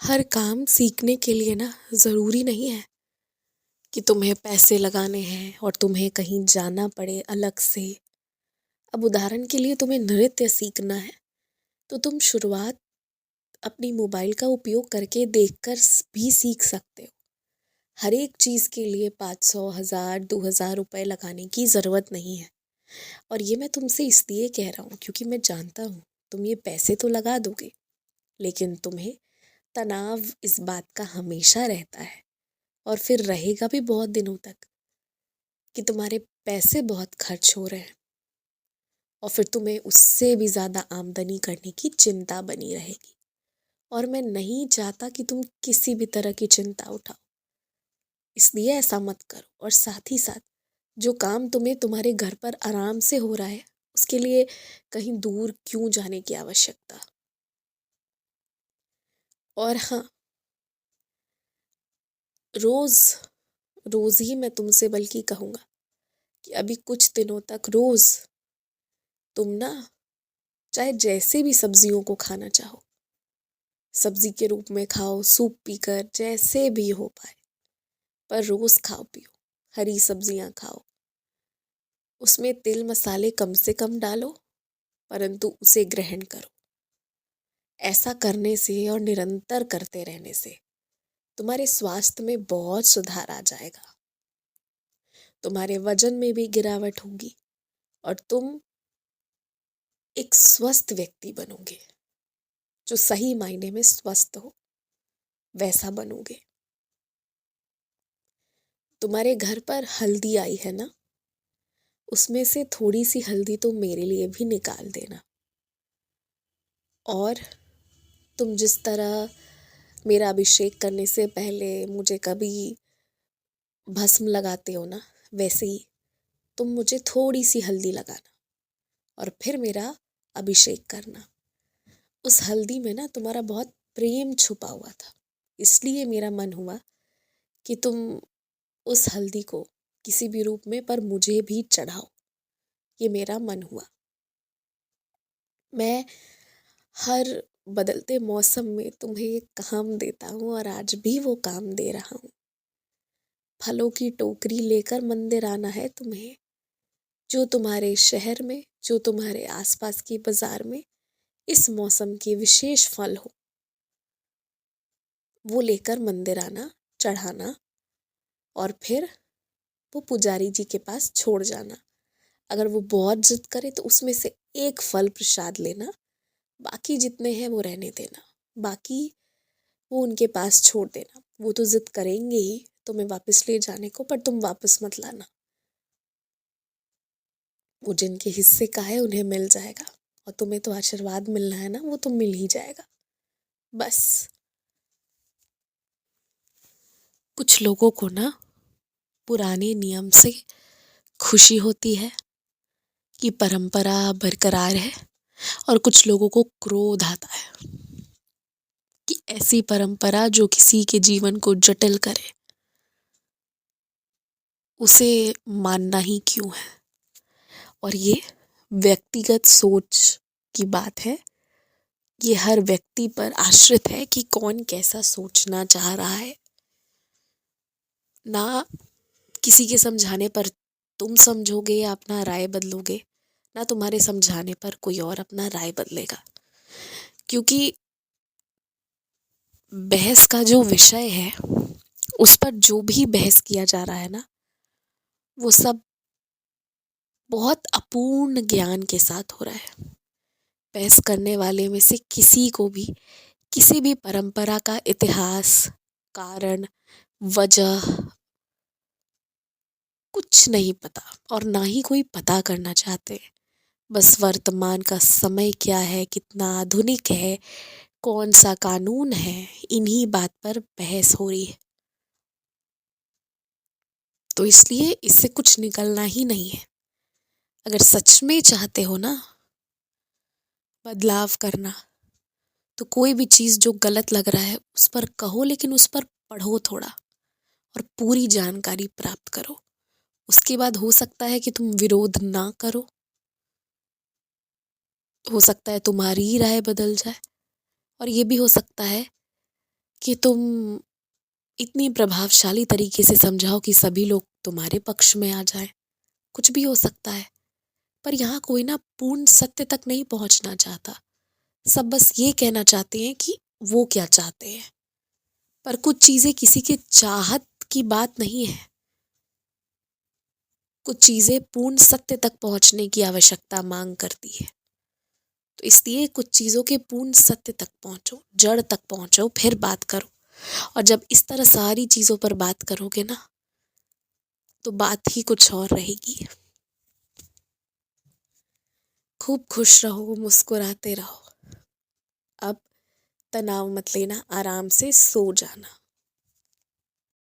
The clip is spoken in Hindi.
हर काम सीखने के लिए ना ज़रूरी नहीं है कि तुम्हें पैसे लगाने हैं और तुम्हें कहीं जाना पड़े अलग से। अब उदाहरण के लिए तुम्हें नृत्य सीखना है तो तुम शुरुआत अपनी मोबाइल का उपयोग करके देखकर भी सीख सकते हो। हर एक चीज़ के लिए 500, 1000, 2000 रुपए लगाने की ज़रूरत नहीं है। और ये मैं तुमसे इसलिए कह रहा हूँ क्योंकि मैं जानता हूँ तुम ये पैसे तो लगा दोगे, लेकिन तुम्हें तनाव इस बात का हमेशा रहता है और फिर रहेगा भी बहुत दिनों तक कि तुम्हारे पैसे बहुत खर्च हो रहे हैं और फिर तुम्हें उससे भी ज़्यादा आमदनी करने की चिंता बनी रहेगी। और मैं नहीं चाहता कि तुम किसी भी तरह की चिंता उठाओ, इसलिए ऐसा मत करो। और साथ ही साथ जो काम तुम्हें तुम्हारे घर पर आराम से हो रहा है उसके लिए कहीं दूर क्यों जाने की आवश्यकता। और हाँ, रोज़ रोज़ ही मैं तुमसे बल्कि कहूँगा कि अभी कुछ दिनों तक रोज़ तुम ना चाहे जैसे भी सब्जियों को खाना चाहो, सब्जी के रूप में खाओ, सूप पीकर, जैसे भी हो पाए, पर रोज खाओ पियो, हरी सब्जियां खाओ। उसमें तेल मसाले कम से कम डालो, परंतु उसे ग्रहण करो। ऐसा करने से और निरंतर करते रहने से तुम्हारे स्वास्थ्य में बहुत सुधार आ जाएगा। तुम्हारे वजन में भी गिरावट होगी और तुम एक स्वस्थ व्यक्ति बनोगे, जो सही मायने में स्वस्थ हो वैसा बनोगे। तुम्हारे घर पर हल्दी आई है ना, उसमें से थोड़ी सी हल्दी तो मेरे लिए भी निकाल देना। और तुम जिस तरह मेरा अभिषेक करने से पहले मुझे कभी भस्म लगाते हो ना, वैसे ही तुम मुझे थोड़ी सी हल्दी लगाना और फिर मेरा अभिषेक करना। उस हल्दी में ना तुम्हारा बहुत प्रेम छुपा हुआ था, इसलिए मेरा मन हुआ कि तुम उस हल्दी को किसी भी रूप में पर मुझे भी चढ़ाओ। ये मेरा मन हुआ। मैं हर बदलते मौसम में तुम्हें एक काम देता हूँ और आज भी वो काम दे रहा हूँ। फलों की टोकरी लेकर मंदिर आना है तुम्हें। जो तुम्हारे शहर में, जो तुम्हारे आसपास की बाजार में इस मौसम के विशेष फल हो, वो लेकर मंदिर आना, चढ़ाना और फिर वो पुजारी जी के पास छोड़ जाना। अगर वो बहुत जिद करे तो उसमें से एक फल प्रसाद लेना, बाकी जितने हैं वो रहने देना। बाकी वो उनके पास छोड़ देना। वो तो जिद करेंगे ही तुम्हें वापस ले जाने को, पर तुम वापस मत लाना। वो जिनके हिस्से का है उन्हें मिल जाएगा और तुम्हें तो आशीर्वाद मिलना है ना, वो तो मिल ही जाएगा। बस कुछ लोगों को ना पुराने नियम से खुशी होती है कि परंपरा बरकरार है, और कुछ लोगों को क्रोध आता है कि ऐसी परंपरा जो किसी के जीवन को जटिल करे उसे मानना ही क्यों है। और ये व्यक्तिगत सोच की बात है। ये हर व्यक्ति पर आश्रित है कि कौन कैसा सोचना चाह रहा है। ना किसी के समझाने पर तुम समझोगे या अपना राय बदलोगे, ना तुम्हारे समझाने पर कोई और अपना राय बदलेगा। क्योंकि बहस का जो विषय है, उस पर जो भी बहस किया जा रहा है ना, वो सब बहुत अपूर्ण ज्ञान के साथ हो रहा है। बहस करने वाले में से किसी को भी किसी भी परंपरा का इतिहास, कारण, वजह कुछ नहीं पता और ना ही कोई पता करना चाहते। बस वर्तमान का समय क्या है, कितना आधुनिक है, कौन सा कानून है, इन्हीं बात पर बहस हो रही है। तो इसलिए इससे कुछ निकलना ही नहीं है। अगर सच में चाहते हो ना बदलाव करना, तो कोई भी चीज़ जो गलत लग रहा है उस पर कहो, लेकिन उस पर पढ़ो थोड़ा और पूरी जानकारी प्राप्त करो। उसके बाद हो सकता है कि तुम विरोध ना करो, हो सकता है तुम्हारी ही राय बदल जाए, और ये भी हो सकता है कि तुम इतनी प्रभावशाली तरीके से समझाओ कि सभी लोग तुम्हारे पक्ष में आ जाए। कुछ भी हो सकता है, पर यहाँ कोई ना पूर्ण सत्य तक नहीं पहुंचना चाहता। सब बस ये कहना चाहते हैं कि वो क्या चाहते हैं। पर कुछ चीजें किसी के चाहत की बात नहीं है। कुछ चीजें पूर्ण सत्य तक पहुंचने की आवश्यकता मांग करती है। तो इसलिए कुछ चीजों के पूर्ण सत्य तक पहुंचो, जड़ तक पहुंचो, फिर बात करो। और जब इस तरह सारी चीजों पर बात करोगे ना, तो बात ही कुछ और रहेगी। खूब खुश रहो, मुस्कुराते रहो। अब तनाव मत लेना, आराम से सो जाना।